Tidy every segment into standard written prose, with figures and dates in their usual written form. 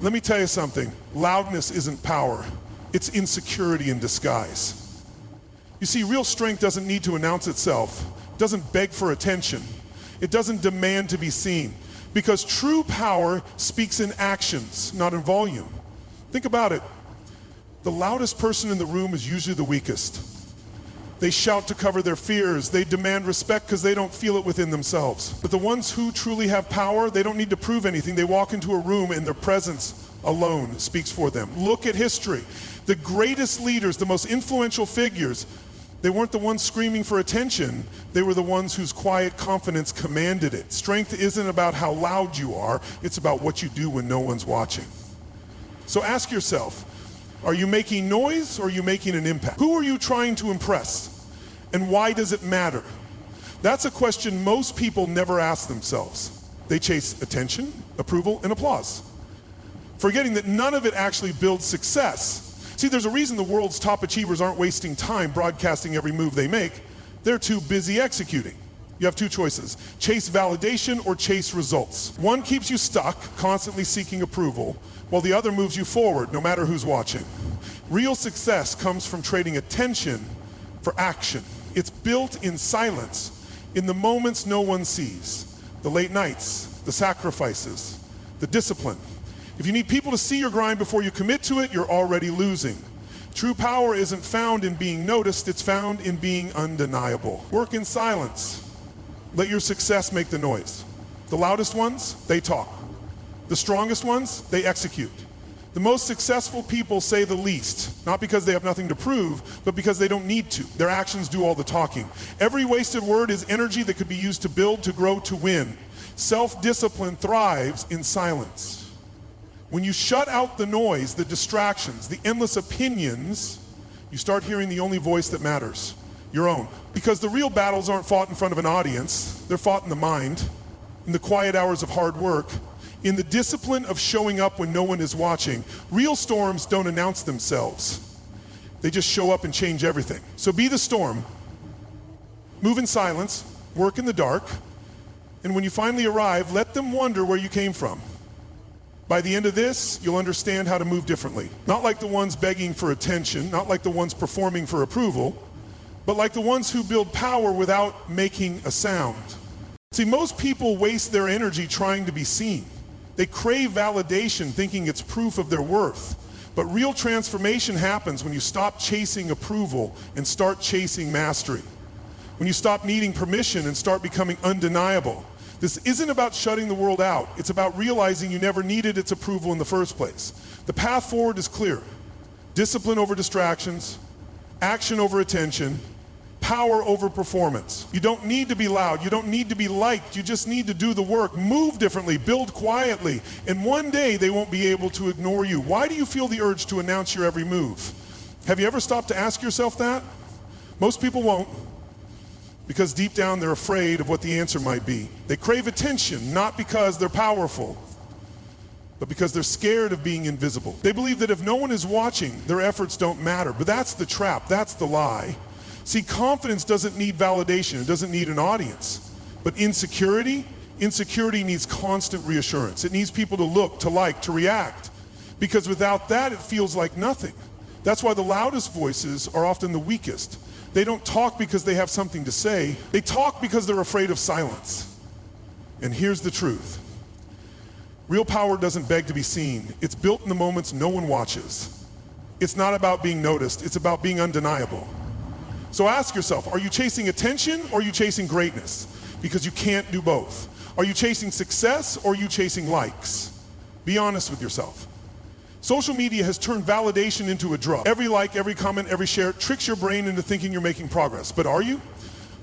Let me tell you something. Loudness isn't power. It's insecurity in disguise. You see, real strength doesn't need to announce itself. It doesn't beg for attention. It doesn't demand to be seen. Because true power speaks in actions, not in volume. Think about it. The loudest person in the room is usually the weakest. They shout to cover their fears. They demand respect because they don't feel it within themselves. But the ones who truly have power, they don't need to prove anything. They walk into a room and their presence alone speaks for them. Look at history. The greatest leaders, the most influential figures, they weren't the ones screaming for attention. They were the ones whose quiet confidence commanded it. Strength isn't about how loud you are. It's about what you do when no one's watching. So ask yourself, are you making noise or are you making an impact? Who are you trying to impress? And why does it matter? That's a question most people never ask themselves. They chase attention, approval, and applause, forgetting that none of it actually builds success. See, there's a reason the world's top achievers aren't wasting time broadcasting every move they make. They're too busy executing. You have two choices: chase validation or chase results. One keeps you stuck, constantly seeking approval, while the other moves you forward, no matter who's watching. Real success comes from trading attention for action. It's built in silence, in the moments no one sees, the late nights, the sacrifices, the discipline. If you need people to see your grind before you commit to it, you're already losing. True power isn't found in being noticed, it's found in being undeniable. Work in silence. Let your success make the noise. The loudest ones, they talk. The strongest ones, they execute. The most successful people say the least, not because they have nothing to prove, but because they don't need to. Their actions do all the talking. Every wasted word is energy that could be used to build, to grow, to win. Self-discipline thrives in silence. When you shut out the noise, the distractions, the endless opinions, you start hearing the only voice that matters, your own. Because the real battles aren't fought in front of an audience, they're fought in the mind, in the quiet hours of hard work, in the discipline of showing up when no one is watching. Real storms don't announce themselves. They just show up and change everything. So be the storm, move in silence, work in the dark, and when you finally arrive, let them wonder where you came from. By the end of this, you'll understand how to move differently. Not like the ones begging for attention, not like the ones performing for approval, but like the ones who build power without making a sound. See, most people waste their energy trying to be seen. They crave validation, thinking it's proof of their worth. But real transformation happens when you stop chasing approval and start chasing mastery. When you stop needing permission and start becoming undeniable. This isn't about shutting the world out. It's about realizing you never needed its approval in the first place. The path forward is clear. Discipline over distractions, action over attention, power over performance. You don't need to be loud. You don't need to be liked. You just need to do the work. Move differently. Build quietly. And one day they won't be able to ignore you. Why do you feel the urge to announce your every move? Have you ever stopped to ask yourself that? Most people won't. Because deep down they're afraid of what the answer might be. They crave attention, not because they're powerful, but because they're scared of being invisible. They believe that if no one is watching, their efforts don't matter. But that's the trap, that's the lie. See, confidence doesn't need validation, it doesn't need an audience. But insecurity needs constant reassurance. It needs people to look, to like, to react. Because without that, it feels like nothing. That's why the loudest voices are often the weakest. They don't talk because they have something to say. They talk because they're afraid of silence. And here's the truth. Real power doesn't beg to be seen. It's built in the moments no one watches. It's not about being noticed. It's about being undeniable. So ask yourself, are you chasing attention or are you chasing greatness? Because you can't do both. Are you chasing success or are you chasing likes? Be honest with yourself. Social media has turned validation into a drug. Every like, every comment, every share tricks your brain into thinking you're making progress. But are you?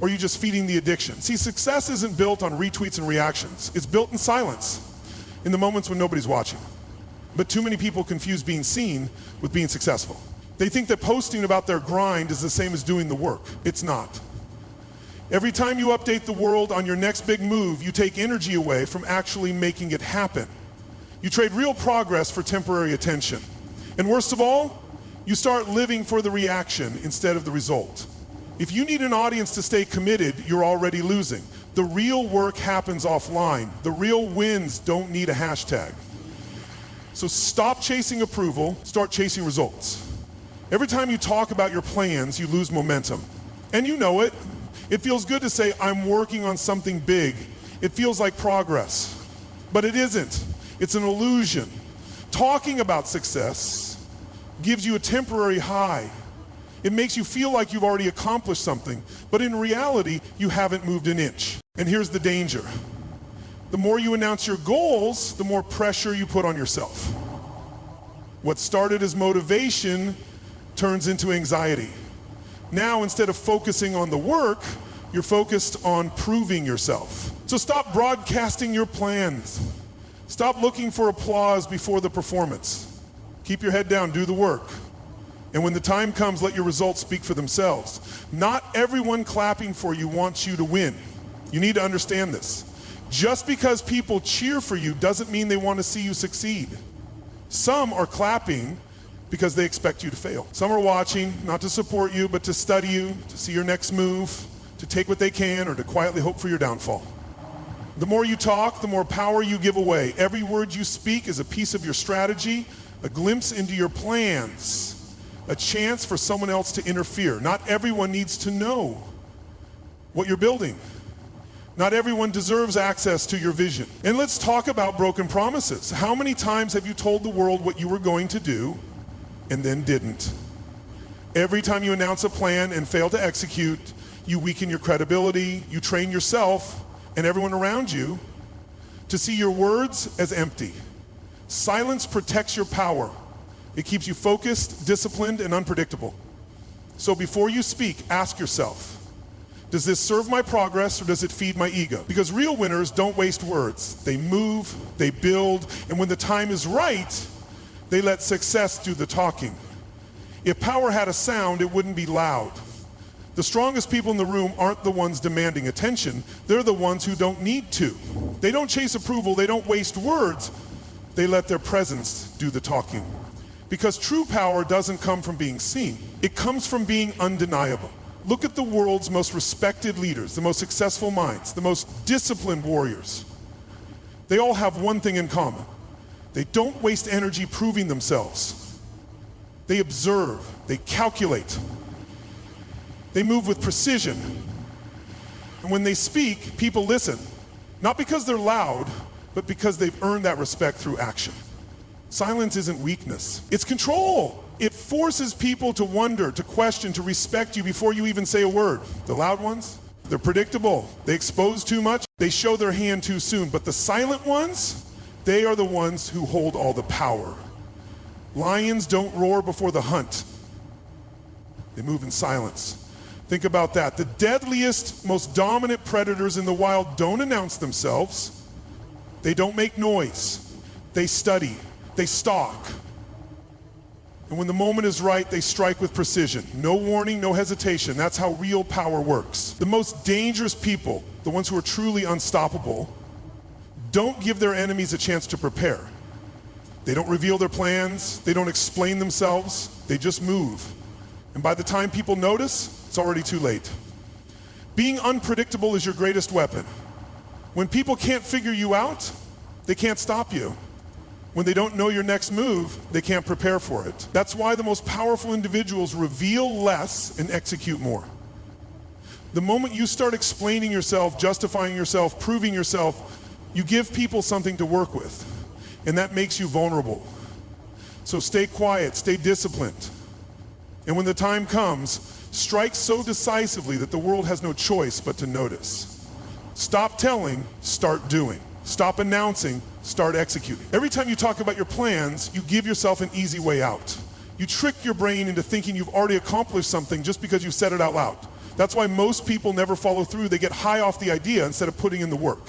Or are you just feeding the addiction? See, success isn't built on retweets and reactions. It's built in silence, in the moments when nobody's watching. But too many people confuse being seen with being successful. They think that posting about their grind is the same as doing the work. It's not. Every time you update the world on your next big move, you take energy away from actually making it happen. You trade real progress for temporary attention. And worst of all, you start living for the reaction instead of the result. If you need an audience to stay committed, you're already losing. The real work happens offline. The real wins don't need a hashtag. So stop chasing approval, start chasing results. Every time you talk about your plans, you lose momentum. And you know it. It feels good to say, I'm working on something big. It feels like progress. But it isn't. It's an illusion. Talking about success gives you a temporary high. It makes you feel like you've already accomplished something, but in reality, you haven't moved an inch. And here's the danger. The more you announce your goals, the more pressure you put on yourself. What started as motivation turns into anxiety. Now, instead of focusing on the work, you're focused on proving yourself. So stop broadcasting your plans. Stop looking for applause before the performance. Keep your head down, do the work. And when the time comes, let your results speak for themselves. Not everyone clapping for you wants you to win. You need to understand this. Just because people cheer for you doesn't mean they want to see you succeed. Some are clapping because they expect you to fail. Some are watching, not to support you, but to study you, to see your next move, to take what they can, or to quietly hope for your downfall. The more you talk, the more power you give away. Every word you speak is a piece of your strategy, a glimpse into your plans. A chance for someone else to interfere. Not everyone needs to know what you're building. Not everyone deserves access to your vision. And let's talk about broken promises. How many times have you told the world what you were going to do and then didn't? Every time you announce a plan and fail to execute, you weaken your credibility, you train yourself and everyone around you to see your words as empty. Silence protects your power. It keeps you focused, disciplined, and unpredictable. So before you speak, ask yourself, does this serve my progress or does it feed my ego? Because real winners don't waste words. They move, they build, and when the time is right, they let success do the talking. If power had a sound, it wouldn't be loud. The strongest people in the room aren't the ones demanding attention. They're the ones who don't need to. They don't chase approval, they don't waste words. They let their presence do the talking. Because true power doesn't come from being seen. It comes from being undeniable. Look at the world's most respected leaders, the most successful minds, the most disciplined warriors. They all have one thing in common. They don't waste energy proving themselves. They observe, they calculate, they move with precision. And when they speak, people listen. Not because they're loud, but because they've earned that respect through action. Silence isn't weakness, it's control. It forces people to wonder, to question, to respect you before you even say a word. The loud ones, they're predictable. They expose too much, they show their hand too soon. But the silent ones, they are the ones who hold all the power. Lions don't roar before the hunt. They move in silence. Think about that. The deadliest, most dominant predators in the wild don't announce themselves. They don't make noise. They study. They stalk. And when the moment is right, they strike with precision. No warning, no hesitation. That's how real power works. The most dangerous people, the ones who are truly unstoppable, don't give their enemies a chance to prepare. They don't reveal their plans. They don't explain themselves. They just move. And by the time people notice, it's already too late. Being unpredictable is your greatest weapon. When people can't figure you out, they can't stop you. When they don't know your next move, they can't prepare for it. That's why the most powerful individuals reveal less and execute more. The moment you start explaining yourself, justifying yourself, proving yourself, you give people something to work with. And that makes you vulnerable. So stay quiet, stay disciplined. And when the time comes, strike so decisively that the world has no choice but to notice. Stop telling, start doing. Stop announcing, start executing. Every time you talk about your plans, you give yourself an easy way out. You trick your brain into thinking you've already accomplished something just because you said it out loud. That's why most people never follow through. They get high off the idea instead of putting in the work.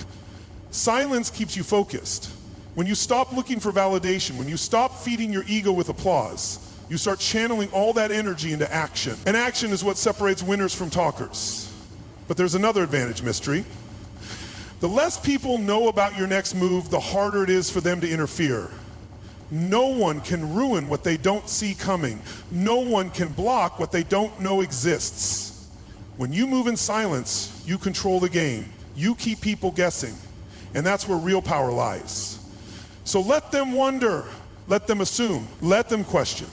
Silence keeps you focused. When you stop looking for validation, when you stop feeding your ego with applause, you start channeling all that energy into action. And action is what separates winners from talkers. But there's another advantage, mystery. The less people know about your next move, the harder it is for them to interfere. No one can ruin what they don't see coming. No one can block what they don't know exists. When you move in silence, you control the game. You keep people guessing. And that's where real power lies. So let them wonder. Let them assume. Let them question.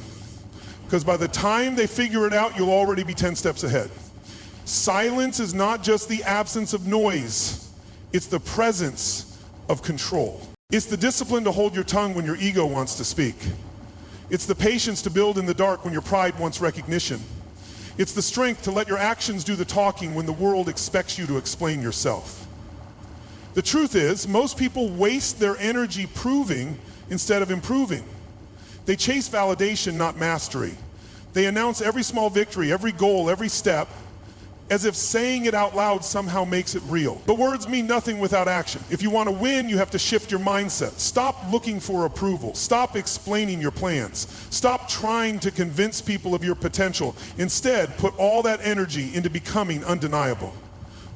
Because by the time they figure it out, you'll already be 10 steps ahead. Silence is not just the absence of noise. It's the presence of control. It's the discipline to hold your tongue when your ego wants to speak. It's the patience to build in the dark when your pride wants recognition. It's the strength to let your actions do the talking when the world expects you to explain yourself. The truth is, most people waste their energy proving instead of improving. They chase validation, not mastery. They announce every small victory, every goal, every step, as if saying it out loud somehow makes it real. But words mean nothing without action. If you want to win, you have to shift your mindset. Stop looking for approval. Stop explaining your plans. Stop trying to convince people of your potential. Instead, put all that energy into becoming undeniable.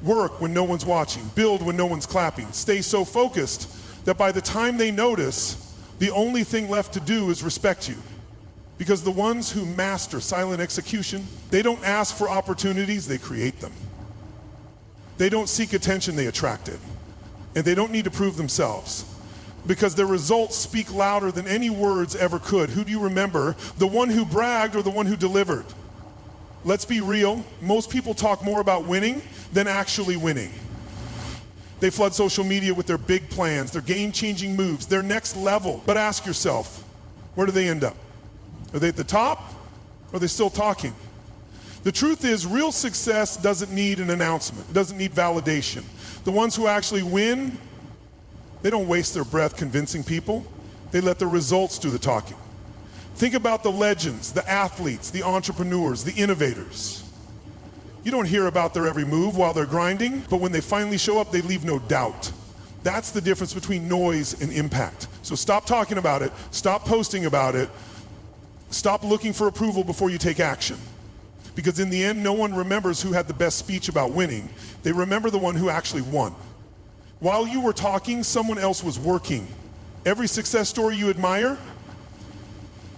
Work when no one's watching. Build when no one's clapping. Stay so focused that by the time they notice, the only thing left to do is respect you. Because the ones who master silent execution, they don't ask for opportunities, they create them. They don't seek attention, they attract it. And they don't need to prove themselves. Because their results speak louder than any words ever could. Who do you remember? The one who bragged or the one who delivered? Let's be real, most people talk more about winning than actually winning. They flood social media with their big plans, their game-changing moves, their next level. But ask yourself, where do they end up? Are they at the top, or are they still talking? The truth is, real success doesn't need an announcement. It doesn't need validation. The ones who actually win, they don't waste their breath convincing people. They let the results do the talking. Think about the legends, the athletes, the entrepreneurs, the innovators. You don't hear about their every move while they're grinding, but when they finally show up, they leave no doubt. That's the difference between noise and impact. So stop talking about it, stop posting about it, stop looking for approval before you take action. Because in the end, no one remembers who had the best speech about winning. They remember the one who actually won. While you were talking, someone else was working. Every success story you admire,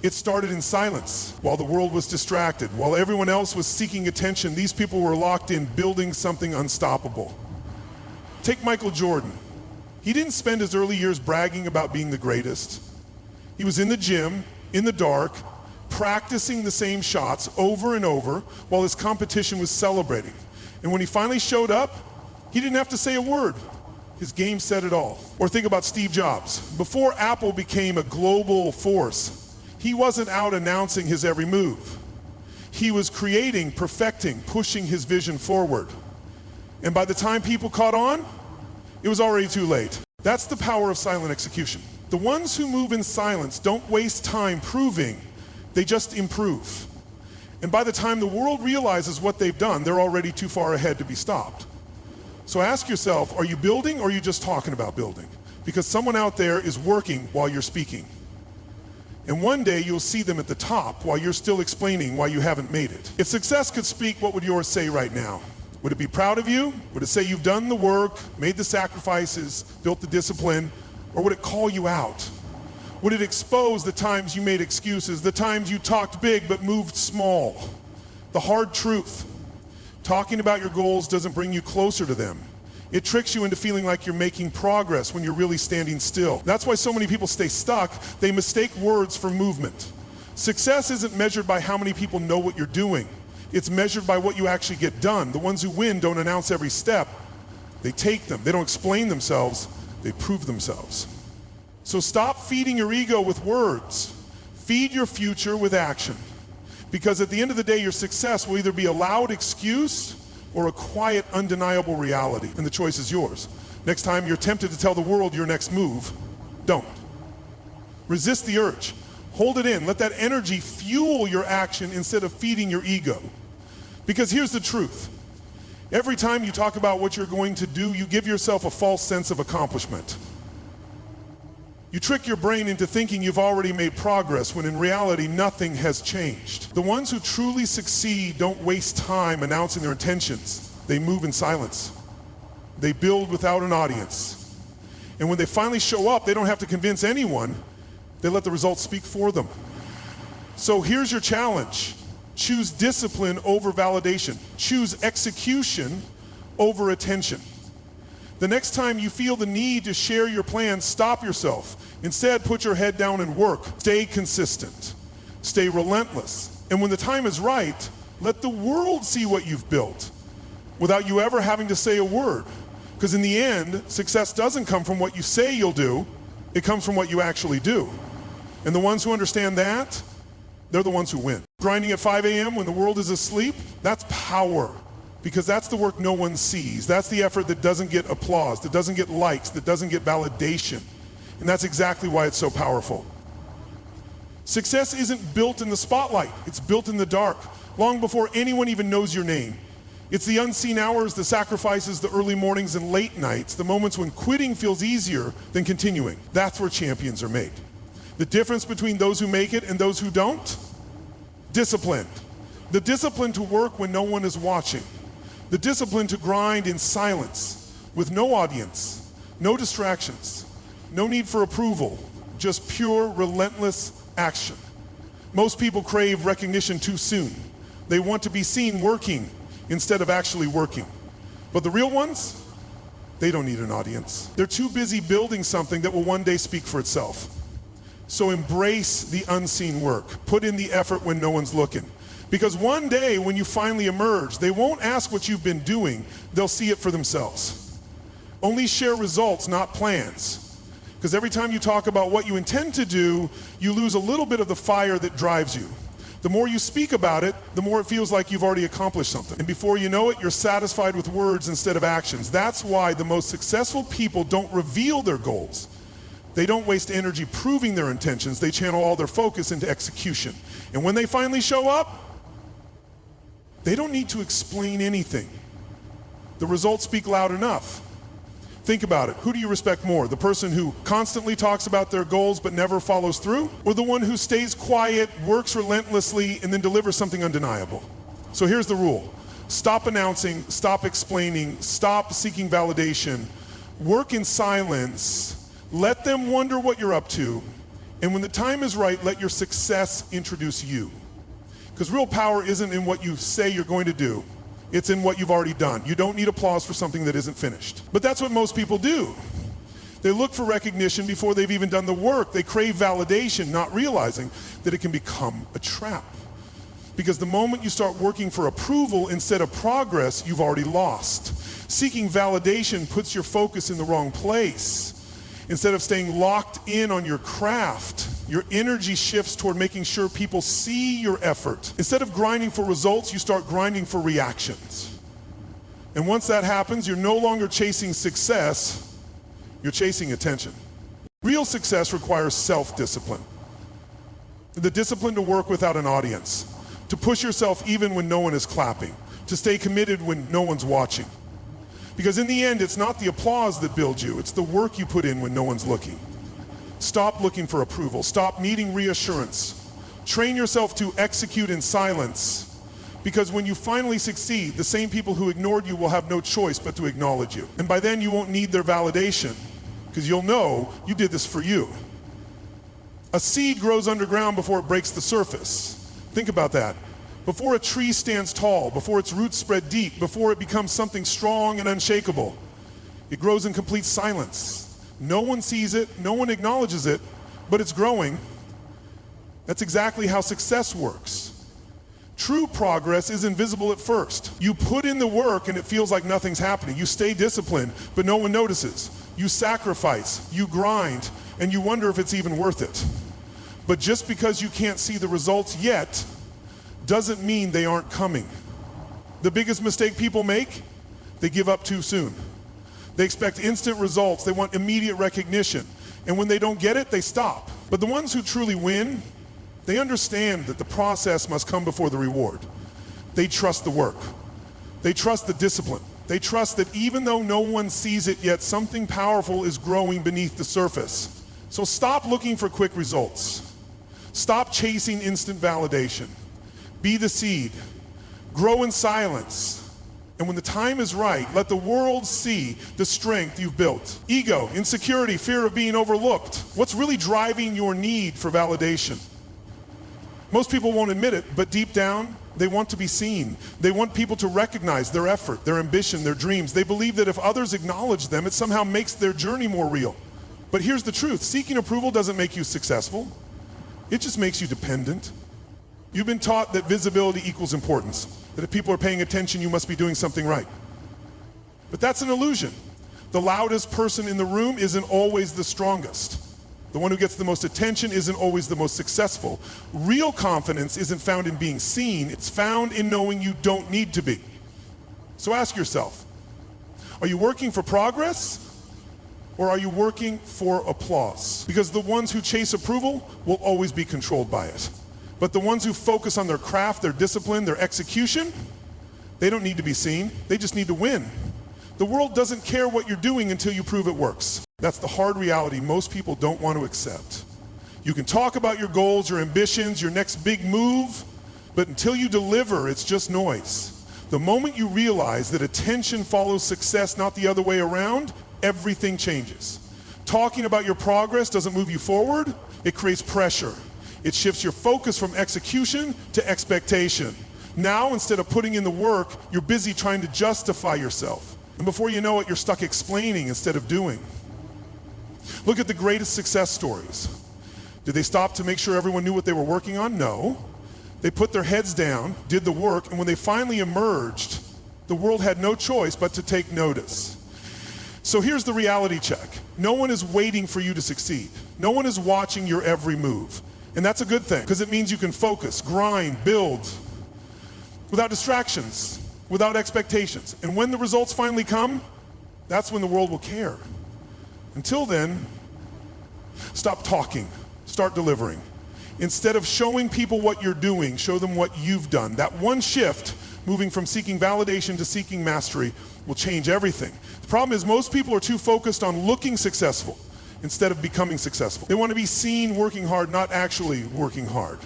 it started in silence. While the world was distracted, while everyone else was seeking attention, these people were locked in building something unstoppable. Take Michael Jordan. He didn't spend his early years bragging about being the greatest. He was in the gym, in the dark, practicing the same shots over and over while his competition was celebrating. And when he finally showed up, he didn't have to say a word. His game said it all. Or think about Steve Jobs. Before Apple became a global force, he wasn't out announcing his every move. He was creating, perfecting, pushing his vision forward. And by the time people caught on, it was already too late. That's the power of silent execution. The ones who move in silence don't waste time proving, they just improve. And by the time the world realizes what they've done, they're already too far ahead to be stopped. So ask yourself, are you building or are you just talking about building? Because someone out there is working while you're speaking. And one day you'll see them at the top while you're still explaining why you haven't made it. If success could speak, what would yours say right now? Would it be proud of you? Would it say you've done the work, made the sacrifices, built the discipline? Or would it call you out? Would it expose the times you made excuses, the times you talked big but moved small? The hard truth. Talking about your goals doesn't bring you closer to them. It tricks you into feeling like you're making progress when you're really standing still. That's why so many people stay stuck. They mistake words for movement. Success isn't measured by how many people know what you're doing. It's measured by what you actually get done. The ones who win don't announce every step. They take them. They don't explain themselves. They prove themselves. So stop feeding your ego with words. Feed your future with action. Because at the end of the day, your success will either be a loud excuse or a quiet, undeniable reality. And the choice is yours. Next time you're tempted to tell the world your next move, don't. Resist the urge. Hold it in. Let that energy fuel your action instead of feeding your ego. Because here's the truth. Every time you talk about what you're going to do, you give yourself a false sense of accomplishment. You trick your brain into thinking you've already made progress when in reality nothing has changed. The ones who truly succeed don't waste time announcing their intentions. They move in silence. They build without an audience. And when they finally show up, they don't have to convince anyone. They let the results speak for them. So here's your challenge. Choose discipline over validation. Choose execution over attention. The next time you feel the need to share your plans, stop yourself Instead, put your head down and work. Stay consistent. Stay relentless. And when the time is right, let the world see what you've built without you ever having to say a word. Because in the end, success doesn't come from what you say you'll do, it comes from what you actually do. And the ones who understand that, they're the ones who win. Grinding at 5 a.m. when the world is asleep, that's power. Because that's the work no one sees. That's the effort that doesn't get applause, that doesn't get likes, that doesn't get validation. And that's exactly why it's so powerful. Success isn't built in the spotlight, it's built in the dark, long before anyone even knows your name. It's the unseen hours, the sacrifices, the early mornings and late nights, the moments when quitting feels easier than continuing. That's where champions are made. The difference between those who make it and those who don't? Discipline. The discipline to work when no one is watching. The discipline to grind in silence, with no audience, no distractions, no need for approval, just pure, relentless action. Most people crave recognition too soon. They want to be seen working instead of actually working. But the real ones, they don't need an audience. They're too busy building something that will one day speak for itself. So embrace the unseen work. Put in the effort when no one's looking. Because one day when you finally emerge, they won't ask what you've been doing, they'll see it for themselves. Only share results, not plans. Because every time you talk about what you intend to do, you lose a little bit of the fire that drives you. The more you speak about it, the more it feels like you've already accomplished something. And before you know it, you're satisfied with words instead of actions. That's why the most successful people don't reveal their goals. They don't waste energy proving their intentions. They channel all their focus into execution. And when they finally show up, they don't need to explain anything. The results speak loud enough. Think about it. Who do you respect more? The person who constantly talks about their goals but never follows through? Or the one who stays quiet, works relentlessly, and then delivers something undeniable? So here's the rule. Stop announcing, stop explaining, stop seeking validation. Work in silence. Let them wonder what you're up to. And when the time is right, let your success introduce you. Because real power isn't in what you say you're going to do. It's in what you've already done. You don't need applause for something that isn't finished. But that's what most people do. They look for recognition before they've even done the work. They crave validation, not realizing that it can become a trap. Because the moment you start working for approval instead of progress, you've already lost. Seeking validation puts your focus in the wrong place. Instead of staying locked in on your craft, your energy shifts toward making sure people see your effort. Instead of grinding for results, you start grinding for reactions. And once that happens, you're no longer chasing success, you're chasing attention. Real success requires self-discipline. The discipline to work without an audience, to push yourself even when no one is clapping, to stay committed when no one's watching. Because in the end, it's not the applause that builds you, it's the work you put in when no one's looking. Stop looking for approval. Stop needing reassurance. Train yourself to execute in silence, because when you finally succeed, the same people who ignored you will have no choice but to acknowledge you. And by then you won't need their validation, because you'll know you did this for you. A seed grows underground before it breaks the surface. Think about that. Before a tree stands tall, before its roots spread deep, before it becomes something strong and unshakable, it grows in complete silence. No one sees it, no one acknowledges it, but it's growing. That's exactly how success works. True progress is invisible at first. You put in the work and it feels like nothing's happening. You stay disciplined, but no one notices. You sacrifice, you grind, and you wonder if it's even worth it. But just because you can't see the results yet, doesn't mean they aren't coming. The biggest mistake people make, they give up too soon. They expect instant results, they want immediate recognition, and when they don't get it, they stop. But the ones who truly win, they understand that the process must come before the reward. They trust the work. They trust the discipline. They trust that even though no one sees it yet, something powerful is growing beneath the surface. So stop looking for quick results. Stop chasing instant validation. Be the seed. Grow in silence. And when the time is right, let the world see the strength you've built. Ego, insecurity, fear of being overlooked. What's really driving your need for validation? Most people won't admit it, but deep down, they want to be seen. They want people to recognize their effort, their ambition, their dreams. They believe that if others acknowledge them, it somehow makes their journey more real. But here's the truth. Seeking approval doesn't make you successful. It just makes you dependent. You've been taught that visibility equals importance, that if people are paying attention, you must be doing something right. But that's an illusion. The loudest person in the room isn't always the strongest. The one who gets the most attention isn't always the most successful. Real confidence isn't found in being seen, it's found in knowing you don't need to be. So ask yourself, are you working for progress or are you working for applause? Because the ones who chase approval will always be controlled by it. But the ones who focus on their craft, their discipline, their execution, they don't need to be seen, they just need to win. The world doesn't care what you're doing until you prove it works. That's the hard reality most people don't want to accept. You can talk about your goals, your ambitions, your next big move, but until you deliver, it's just noise. The moment you realize that attention follows success, not the other way around, everything changes. Talking about your progress doesn't move you forward, it creates pressure. It shifts your focus from execution to expectation. Now, instead of putting in the work, you're busy trying to justify yourself. And before you know it, you're stuck explaining instead of doing. Look at the greatest success stories. Did they stop to make sure everyone knew what they were working on? No. They put their heads down, did the work, and when they finally emerged, the world had no choice but to take notice. So here's the reality check. No one is waiting for you to succeed. No one is watching your every move. And that's a good thing, because it means you can focus, grind, build, without distractions, without expectations. And when the results finally come, that's when the world will care. Until then, stop talking, start delivering. Instead of showing people what you're doing, show them what you've done. That one shift, moving from seeking validation to seeking mastery, will change everything. The problem is most people are too focused on looking successful instead of becoming successful. They want to be seen working hard, not actually working hard.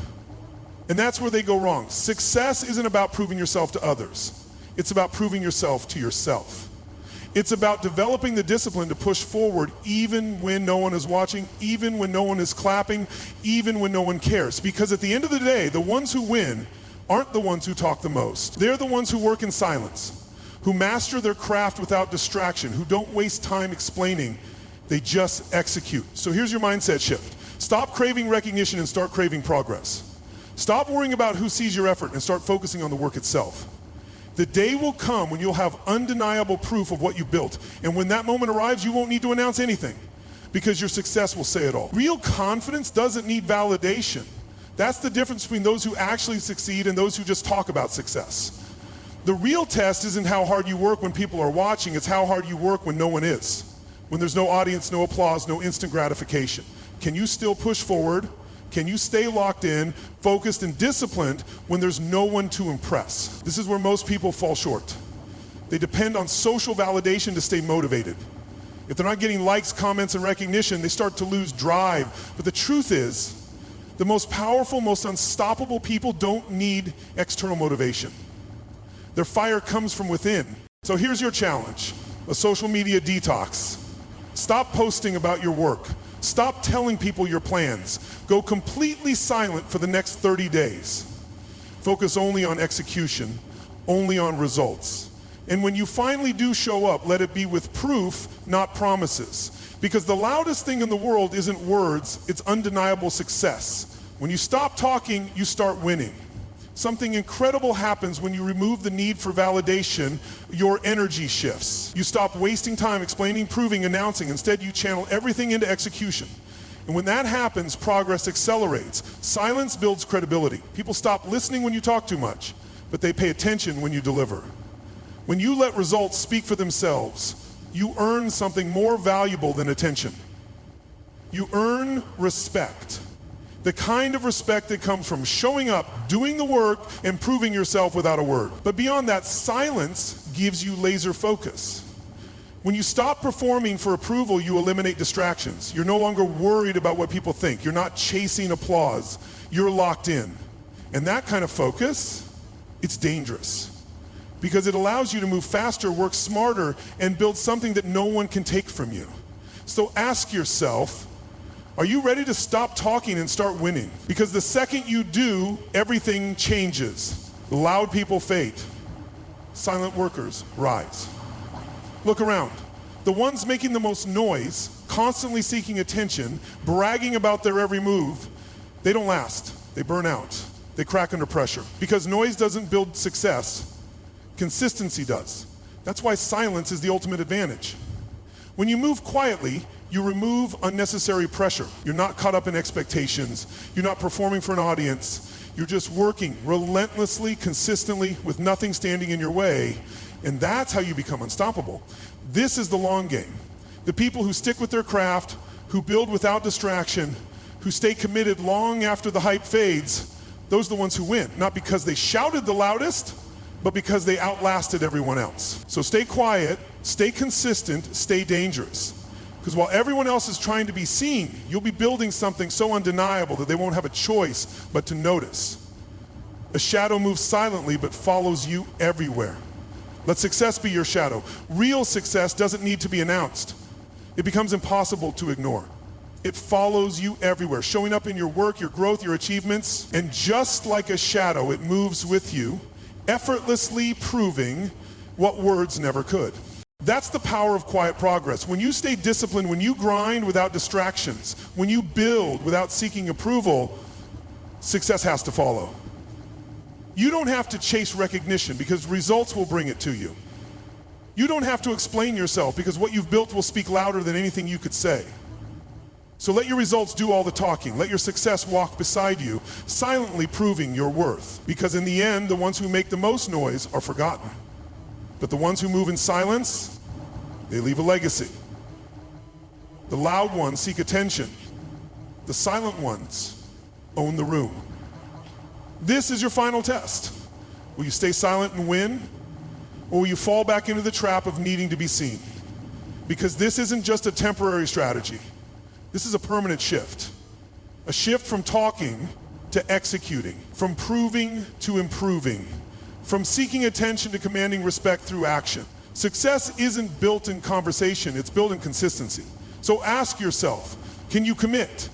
And that's where they go wrong. Success isn't about proving yourself to others. It's about proving yourself to yourself. It's about developing the discipline to push forward even when no one is watching, even when no one is clapping, even when no one cares. Because at the end of the day, the ones who win aren't the ones who talk the most. They're the ones who work in silence, who master their craft without distraction, who don't waste time explaining, they just execute. So here's your mindset shift. Stop craving recognition and start craving progress. Stop worrying about who sees your effort and start focusing on the work itself. The day will come when you'll have undeniable proof of what you built. And when that moment arrives, you won't need to announce anything because your success will say it all. Real confidence doesn't need validation. That's the difference between those who actually succeed and those who just talk about success. The real test isn't how hard you work when people are watching, it's how hard you work when no one is. When there's no audience, no applause, no instant gratification. Can you still push forward? Can you stay locked in, focused and disciplined when there's no one to impress? This is where most people fall short. They depend on social validation to stay motivated. If they're not getting likes, comments, and recognition, they start to lose drive. But the truth is, the most powerful, most unstoppable people don't need external motivation. Their fire comes from within. So here's your challenge, a social media detox. Stop posting about your work. Stop telling people your plans. Go completely silent for the next 30 days. Focus only on execution, only on results. And when you finally do show up, let it be with proof, not promises. Because the loudest thing in the world isn't words, it's undeniable success. When you stop talking, you start winning. Something incredible happens when you remove the need for validation. Your energy shifts. You stop wasting time explaining, proving, announcing. Instead, you channel everything into execution. And when that happens, progress accelerates. Silence builds credibility. People stop listening when you talk too much, but they pay attention when you deliver. When you let results speak for themselves, you earn something more valuable than attention. You earn respect. The kind of respect that comes from showing up, doing the work, and proving yourself without a word. But beyond that, silence gives you laser focus. When you stop performing for approval, you eliminate distractions. You're no longer worried about what people think. You're not chasing applause. You're locked in. And that kind of focus, it's dangerous. Because it allows you to move faster, work smarter, and build something that no one can take from you. So ask yourself, are you ready to stop talking and start winning? Because the second you do, everything changes. The loud people fade. Silent workers rise. Look around. The ones making the most noise constantly seeking attention, bragging about their every move, they don't last. They burn out. They crack under pressure. Because noise doesn't build success, consistency does. That's why silence is the ultimate advantage. When you move quietly, you remove unnecessary pressure. You're not caught up in expectations. You're not performing for an audience. You're just working relentlessly, consistently, with nothing standing in your way. And that's how you become unstoppable. This is the long game. The people who stick with their craft, who build without distraction, who stay committed long after the hype fades, those are the ones who win. Not because they shouted the loudest, but because they outlasted everyone else. So stay quiet, stay consistent, stay dangerous. Because while everyone else is trying to be seen, you'll be building something so undeniable that they won't have a choice but to notice. A shadow moves silently but follows you everywhere. Let success be your shadow. Real success doesn't need to be announced. It becomes impossible to ignore. It follows you everywhere, showing up in your work, your growth, your achievements, and just like a shadow, it moves with you, effortlessly proving what words never could. That's the power of quiet progress. When you stay disciplined, when you grind without distractions, when you build without seeking approval, success has to follow. You don't have to chase recognition because results will bring it to you. You don't have to explain yourself because what you've built will speak louder than anything you could say. So let your results do all the talking. Let your success walk beside you, silently proving your worth. Because in the end, the ones who make the most noise are forgotten. But the ones who move in silence, they leave a legacy. The loud ones seek attention. The silent ones own the room. This is your final test. Will you stay silent and win? Or will you fall back into the trap of needing to be seen? Because this isn't just a temporary strategy. This is a permanent shift. A shift from talking to executing, from proving to improving, from seeking attention to commanding respect through action. Success isn't built in conversation, it's built in consistency. So ask yourself, can you commit?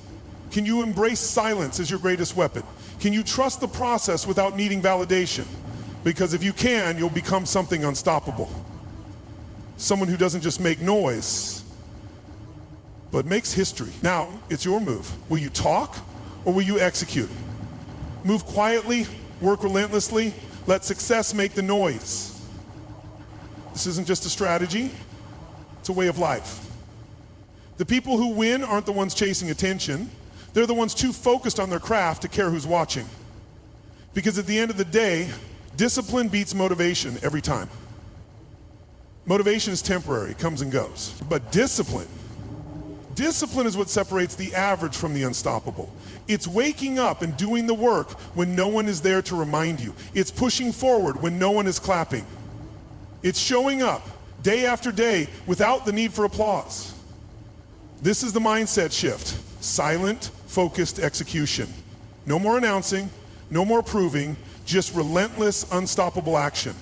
Can you embrace silence as your greatest weapon? Can you trust the process without needing validation? Because if you can, you'll become something unstoppable. Someone who doesn't just make noise, but makes history. Now, it's your move. Will you talk or will you execute? Move quietly, work relentlessly, let success make the noise. This isn't just a strategy, it's a way of life. The people who win aren't the ones chasing attention. They're the ones too focused on their craft to care who's watching. Because at the end of the day, discipline beats motivation every time. Motivation is temporary, it comes and goes. But discipline is what separates the average from the unstoppable. It's waking up and doing the work when no one is there to remind you. It's pushing forward when no one is clapping. It's showing up day after day without the need for applause. This is the mindset shift. Silent, focused execution. No more announcing, no more proving, just relentless, unstoppable action.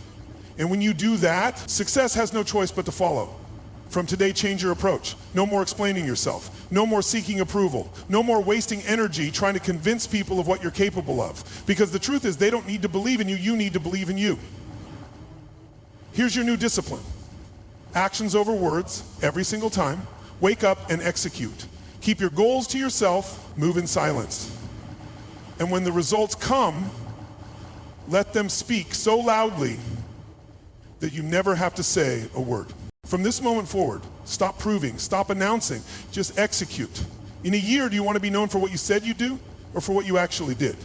And when you do that, success has no choice but to follow. From today, change your approach. No more explaining yourself. No more seeking approval. No more wasting energy trying to convince people of what you're capable of. Because the truth is, they don't need to believe in you, you need to believe in you. Here's your new discipline. Actions over words, every single time. Wake up and execute. Keep your goals to yourself, move in silence. And when the results come, let them speak so loudly that you never have to say a word. From this moment forward, stop proving, stop announcing, just execute. In a year, do you want to be known for what you said you'd do or for what you actually did?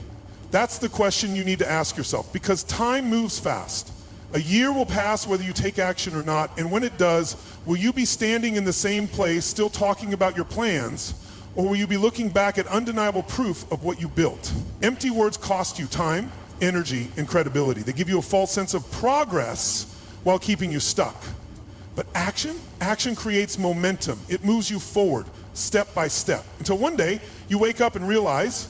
That's the question you need to ask yourself, because time moves fast. A year will pass whether you take action or not, and when it does, will you be standing in the same place still talking about your plans, or will you be looking back at undeniable proof of what you built? Empty words cost you time, energy, and credibility. They give you a false sense of progress while keeping you stuck. But action creates momentum. It moves you forward, step by step, until one day you wake up and realize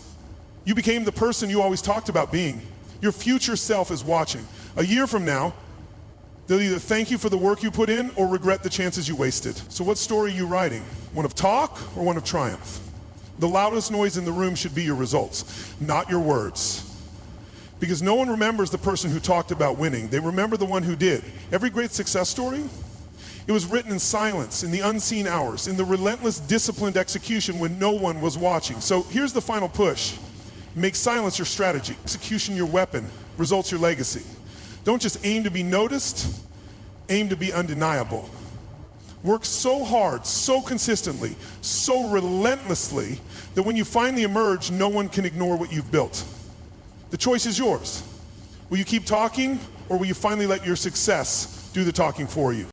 you became the person you always talked about being. Your future self is watching. A year from now, they'll either thank you for the work you put in or regret the chances you wasted. So what story are you writing? One of talk or one of triumph? The loudest noise in the room should be your results, not your words. Because no one remembers the person who talked about winning. They remember the one who did. Every great success story It was written in silence, in the unseen hours, in the relentless, disciplined execution when no one was watching. So here's the final push. Make silence your strategy, execution your weapon, results your legacy. Don't just aim to be noticed, aim to be undeniable. Work so hard, so consistently, so relentlessly that when you finally emerge, no one can ignore what you've built. The choice is yours. Will you keep talking, or will you finally let your success do the talking for you?